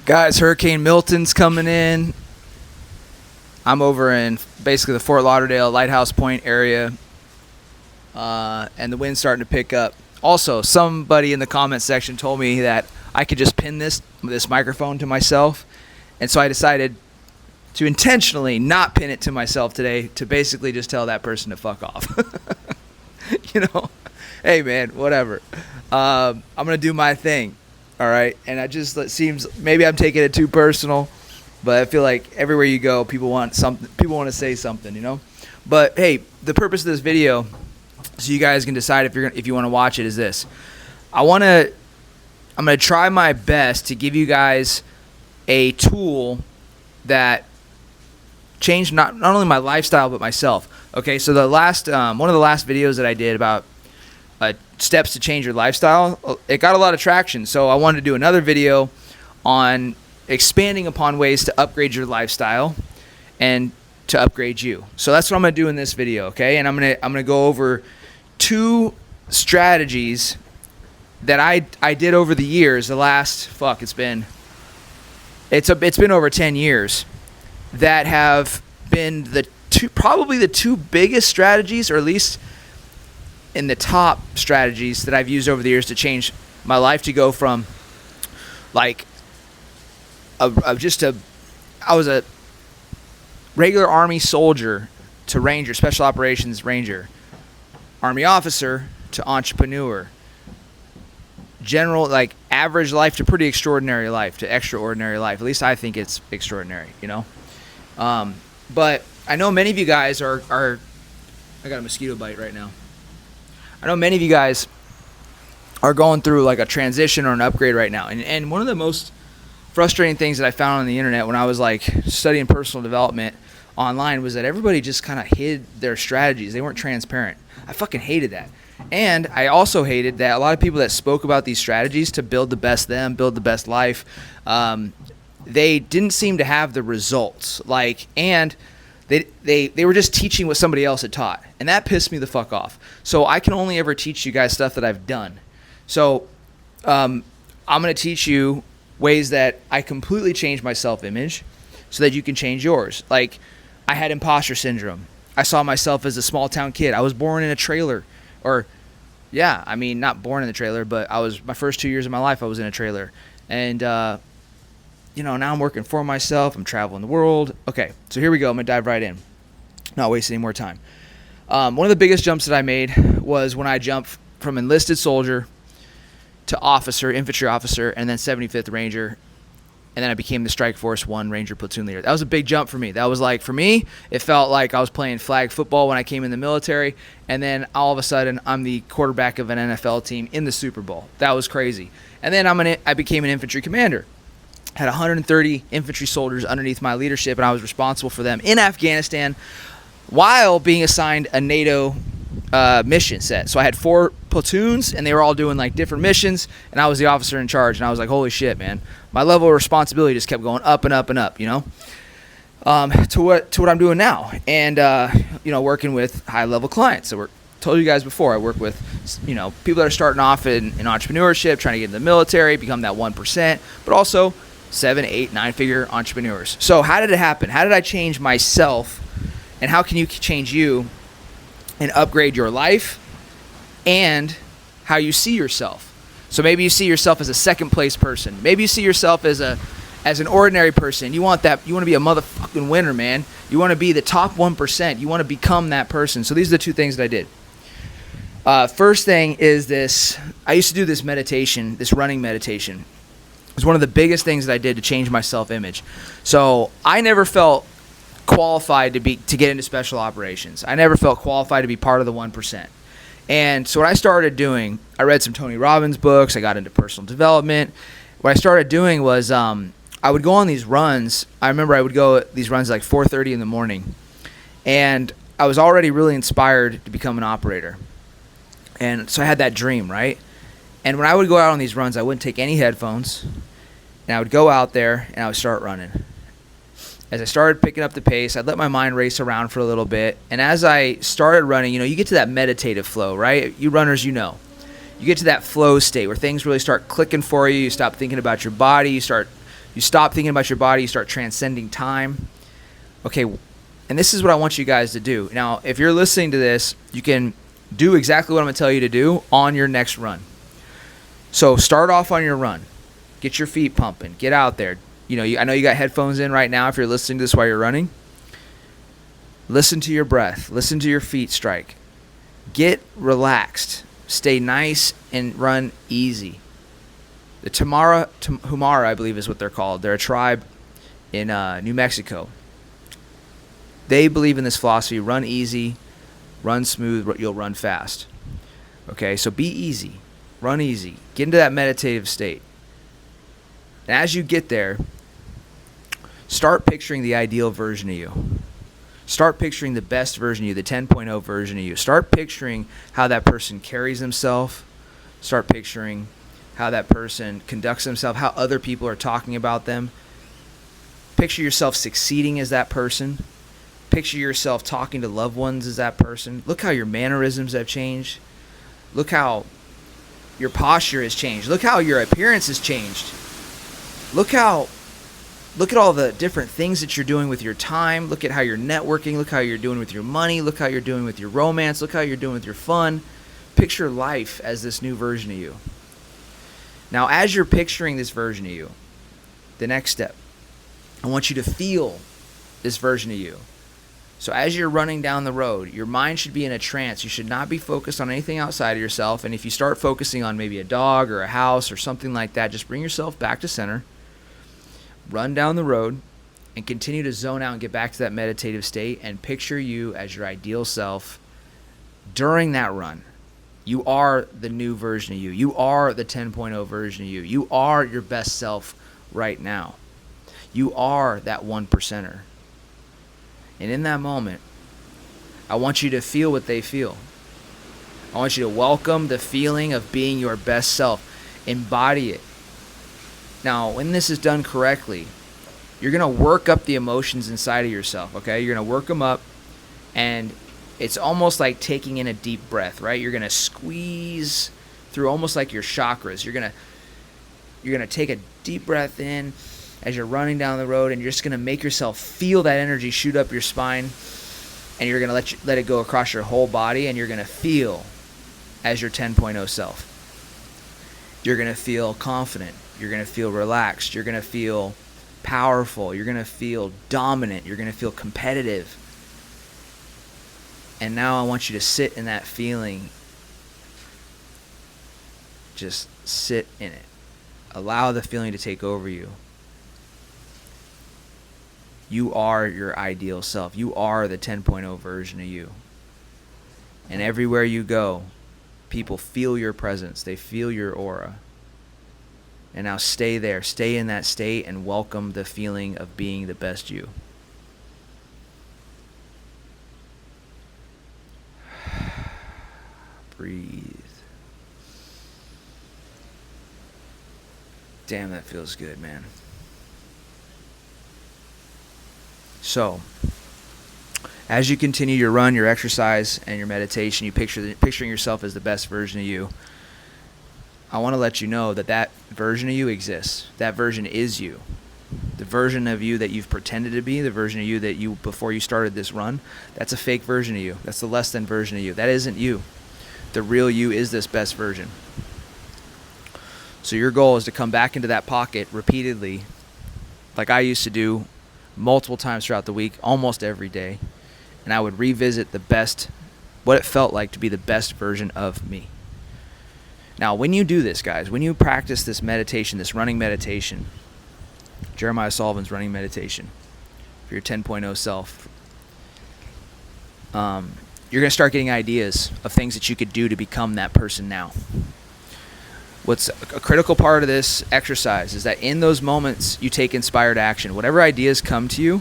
Guys, Hurricane Milton's coming in. I'm over in basically the Fort Lauderdale Lighthouse Point area, and the wind's starting to pick up. Also, somebody in the comment section told me that I could just pin this microphone to myself, and so I decided to intentionally not pin it to myself today to basically just tell that person to fuck off. Hey man, whatever. I'm gonna do my thing. All right, and it seems maybe I'm taking it too personal, but I feel like everywhere you go, people want something. People want to say something, But hey, the purpose of this video, so you guys can decide if you want to watch it, is this: I'm gonna try my best to give you guys a tool that changed not only my lifestyle but myself. Okay, so the last one of the last videos that I did about steps to change your lifestyle, it got a lot of traction, so I wanted to do another video on expanding upon ways to upgrade your lifestyle and to upgrade you. So that's what I'm going to do in this video, okay? And I'm going to go over 2 strategies that I did over the years. It's been over 10 years that have been probably the 2 biggest strategies, or at least in the top strategies that I've used over the years to change my life, to go from like I was a regular Army soldier to Ranger, Special Operations Ranger, Army officer to entrepreneur, general, like average life to pretty extraordinary life to extraordinary life. At least I think it's extraordinary, But I know many of you guys are I got a mosquito bite right now. I know many of you guys are going through like a transition or an upgrade right now. And one of the most frustrating things that I found on the internet when I was like studying personal development online was that everybody just kind of hid their strategies. They weren't transparent. I fucking hated that. And I also hated that a lot of people that spoke about these strategies to build the best them, build the best life, they didn't seem to have the results. They were just teaching what somebody else had taught, and that pissed me the fuck off. So I can only ever teach you guys stuff that I've done. So I'm going to teach you ways that I completely changed my self-image so that you can change yours. Like, I had imposter syndrome. I saw myself as a small town kid. I was born in a trailer, not born in the trailer, but my first 2 years of my life I was in a trailer, and now I'm working for myself. I'm traveling the world. Okay, so here we go. I'm going to dive right in. Not waste any more time. One of the biggest jumps that I made was when I jumped from enlisted soldier to officer, infantry officer, and then 75th Ranger, and then I became the Strike Force 1 Ranger platoon leader. That was a big jump for me. That was like, for me, it felt like I was playing flag football when I came in the military, and then all of a sudden, I'm the quarterback of an NFL team in the Super Bowl. That was crazy. And then I became an infantry commander. Had 130 infantry soldiers underneath my leadership, and I was responsible for them in Afghanistan while being assigned a NATO mission set. So I had 4 platoons, and they were all doing like different missions, and I was the officer in charge, and I was like, holy shit, man. My level of responsibility just kept going up and up and up, to what I'm doing now. And, working with high-level clients. So told you guys before, I work with, people that are starting off in entrepreneurship, trying to get in the military, become that 1%, but also 7, 8, 9-figure entrepreneurs. So how did it happen? How did I change myself, and how can you change you and upgrade your life and how you see yourself? So maybe you see yourself as a second place person. Maybe you see yourself as an ordinary person. You want to be a motherfucking winner, man. You want to be the top 1%. You want to become that person. So these are the 2 things that I did. First thing is this. I used to do this meditation, this running meditation. It was one of the biggest things that I did to change my self-image. So I never felt qualified to get into special operations. I never felt qualified to be part of the 1%. And so what I started doing, I read some Tony Robbins books. I got into personal development. What I started doing was I would go on these runs. I remember I would go these runs like 4:30 in the morning. And I was already really inspired to become an operator. And so I had that dream, right? And when I would go out on these runs, I wouldn't take any headphones. And I would go out there and I would start running. As I started picking up the pace, I'd let my mind race around for a little bit. And as I started running, you get to that meditative flow, right? You runners, you get to that flow state where things really start clicking for you. You stop thinking about your body. You start You stop thinking about your body. You start transcending time. Okay, and this is what I want you guys to do. Now, if you're listening to this, you can do exactly what I'm going to tell you to do on your next run. So start off on your run. Get your feet pumping. Get out there. I know you got headphones in right now if you're listening to this while you're running. Listen to your breath. Listen to your feet strike. Get relaxed. Stay nice and run easy. The Humara, I believe is what they're called. They're a tribe in New Mexico. They believe in this philosophy: run easy, run smooth, you'll run fast. Okay, so be easy. Run easy. Get into that meditative state. And as you get there, start picturing the ideal version of you. Start picturing the best version of you, the 10.0 version of you. Start picturing how that person carries himself. Start picturing how that person conducts himself, how other people are talking about them. Picture yourself succeeding as that person. Picture yourself talking to loved ones as that person. Look how your mannerisms have changed. Look how your posture has changed. Look how your appearance has changed. Look at all the different things that you're doing with your time. Look at how you're networking. Look how you're doing with your money. Look how you're doing with your romance. Look how you're doing with your fun. Picture life as this new version of you. Now, as you're picturing this version of you, the next step, I want you to feel this version of you. So as you're running down the road, your mind should be in a trance. You should not be focused on anything outside of yourself. And if you start focusing on maybe a dog or a house or something like that, just bring yourself back to center. Run down the road and continue to zone out and get back to that meditative state and picture you as your ideal self during that run. You are the new version of you. You are the 10.0 version of you. You are your best self right now. You are that 1%er. And in that moment, I want you to feel what they feel. I want you to welcome the feeling of being your best self. Embody it. Now, when this is done correctly, you're going to work up the emotions inside of yourself, okay? You're going to work them up, and it's almost like taking in a deep breath, right? You're going to squeeze through almost like your chakras. You're going to take a deep breath in as you're running down the road, and you're just going to make yourself feel that energy shoot up your spine, and you're going to let it go across your whole body, and you're going to feel as your 10.0 self. You're going to feel confident. You're going to feel relaxed. You're going to feel powerful. You're going to feel dominant. You're going to feel competitive. And now I want you to sit in that feeling. Just sit in it. Allow the feeling to take over you. You are your ideal self. You are the 10.0 version of you. And everywhere you go, people feel your presence. They feel your aura. And now stay there. Stay in that state and welcome the feeling of being the best you. Breathe. Damn, that feels good, man. So, as you continue your run, your exercise, and your meditation, you picturing yourself as the best version of you. I want to let you know that version of you exists. That version is you. The version of you that you've pretended to be, the version of you that you before you started this run, that's a fake version of you. That's the less than version of you. That isn't you. The real you is this best version. So your goal is to come back into that pocket repeatedly, like I used to do multiple times throughout the week, almost every day. And I would revisit what it felt like to be the best version of me. Now, when you do this, guys, when you practice this meditation, this running meditation, Jeremiah Sullivan's running meditation for your 10.0 self, you're going to start getting ideas of things that you could do to become that person now. What's a critical part of this exercise is that in those moments, you take inspired action. Whatever ideas come to you,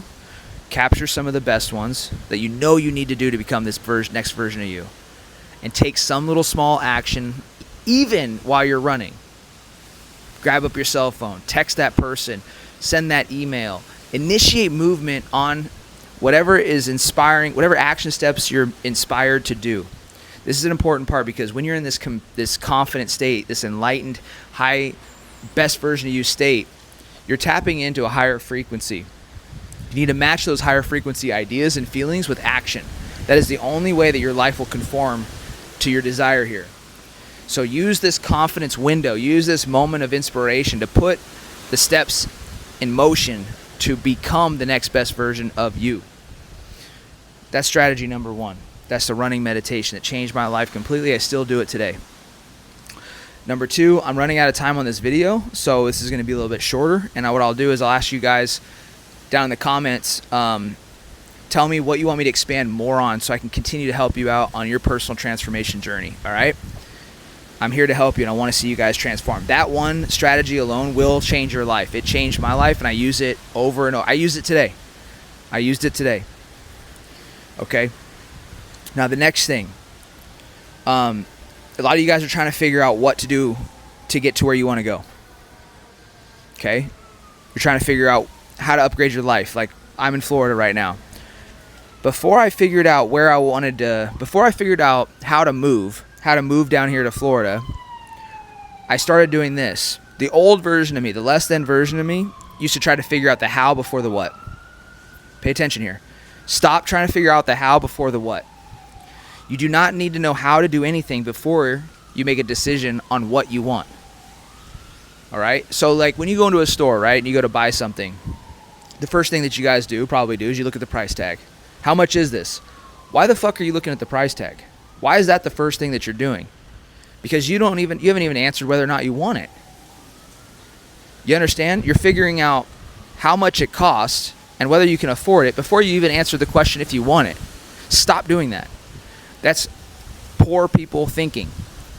capture some of the best ones that you know you need to do to become this next version of you. And take some little small action even while you're running. Grab up your cell phone, text that person, send that email, initiate movement on whatever is inspiring, whatever action steps you're inspired to do. This is an important part because when you're in this confident state, this enlightened, high, best version of you state, You're tapping into a higher frequency. You need to match those higher frequency ideas and feelings with action. That is the only way that your life will conform to your desire here. So use this confidence window, use this moment of inspiration to put the steps in motion to become the next best version of you. That's strategy number 1. That's the running meditation that changed my life completely. I still do it today. Number 2, I'm running out of time on this video, so this is going to be a little bit shorter. And what I'll do is I'll ask you guys down in the comments, tell me what you want me to expand more on so I can continue to help you out on your personal transformation journey. All right? I'm here to help you, and I want to see you guys transform. That one strategy alone will change your life. It changed my life, and I use it over and over. I used it today. Okay? Now, the next thing. A lot of you guys are trying to figure out what to do to get to where you want to go. Okay? You're trying to figure out how to upgrade your life. Like, I'm in Florida right now. Before I figured out how to move down here to Florida, I started doing this. The old version of me, the less than version of me, used to try to figure out the how before the what. Pay attention here. Stop trying to figure out the how before the what. You do not need to know how to do anything before you make a decision on what you want. All right? So like when you go into a store, right, and you go to buy something, the first thing that you guys probably do is you look at the price tag. How much is this? Why the fuck are you looking at the price tag? Why is that the first thing that you're doing? Because you haven't even answered whether or not you want it. You understand? You're figuring out how much it costs and whether you can afford it before you even answer the question if you want it. Stop doing that. That's poor people thinking.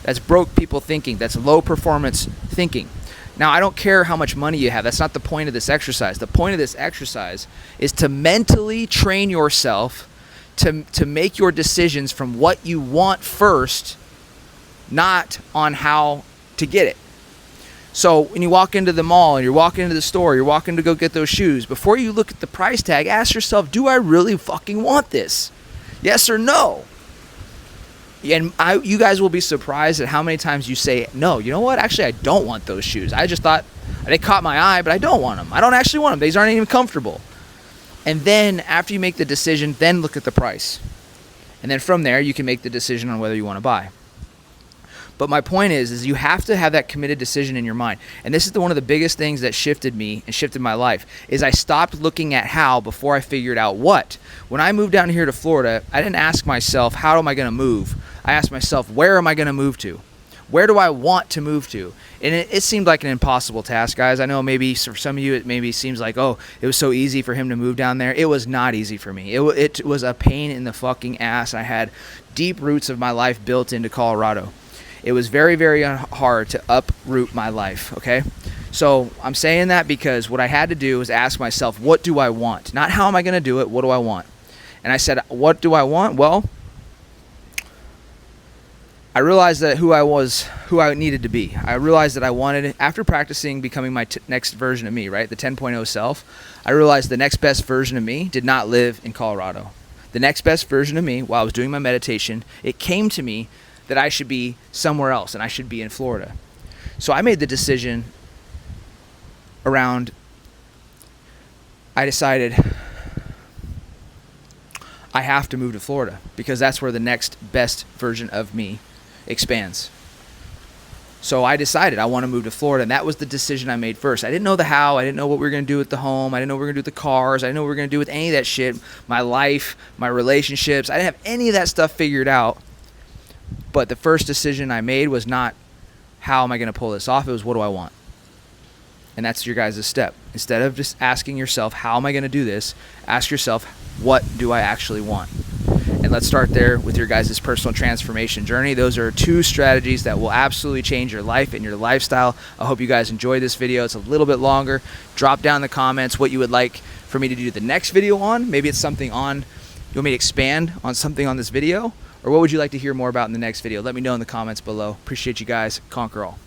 That's broke people thinking. That's low performance thinking. Now, I don't care how much money you have. That's not the point of this exercise. The point of this exercise is to mentally train yourself to make your decisions from what you want first, not on how to get it. So when you walk into the mall and you're walking into the store, you're walking to go get those shoes, before you look at the price tag, ask yourself, do I really fucking want this? Yes or no? And you guys will be surprised at how many times you say, no, you know what? Actually, I don't want those shoes. I just thought they caught my eye, but I don't want them. I don't actually want them. These aren't even comfortable. And then after you make the decision, then look at the price. And then from there, you can make the decision on whether you want to buy. But my point is you have to have that committed decision in your mind. And this is one of the biggest things that shifted me and shifted my life, is I stopped looking at how before I figured out what. When I moved down here to Florida, I didn't ask myself, how am I going to move? I asked myself, where am I going to move to? Where do I want to move to? And it seemed like an impossible task, guys. I know maybe for some of you it maybe seems like, oh, it was so easy for him to move down there. It was not easy for me. It was a pain in the fucking ass. I had deep roots of my life built into Colorado. It was very, very hard to uproot my life, okay? So I'm saying that because what I had to do was ask myself, what do I want? Not how am I going to do it, what do I want? And I said, what do I want? Well, I realized that who I needed to be. I realized that I wanted, after practicing becoming my next version of me, right, the 10.0 self, I realized the next best version of me did not live in Colorado. The next best version of me, while I was doing my meditation, it came to me that I should be somewhere else, and I should be in Florida. So I made the decision I decided I have to move to Florida because that's where the next best version of me expands. So I decided I want to move to Florida, and that was the decision I made first. I didn't know the how. I didn't know what we were going to do with the home. I didn't know what we were going to do with the cars. I didn't know what we were going to do with any of that shit, my life, my relationships. I didn't have any of that stuff figured out. But the first decision I made was not how am I going to pull this off. It was what do I want? And that's your guys' step. Instead of just asking yourself, how am I going to do this? Ask yourself, what do I actually want? And let's start there with your guys' personal transformation journey. Those are 2 strategies that will absolutely change your life and your lifestyle. I hope you guys enjoyed this video. It's a little bit longer. Drop down in the comments what you would like for me to do the next video on. Maybe it's something you want me to expand on something on this video, or what would you like to hear more about in the next video? Let me know in the comments below. Appreciate you guys. Conquer all.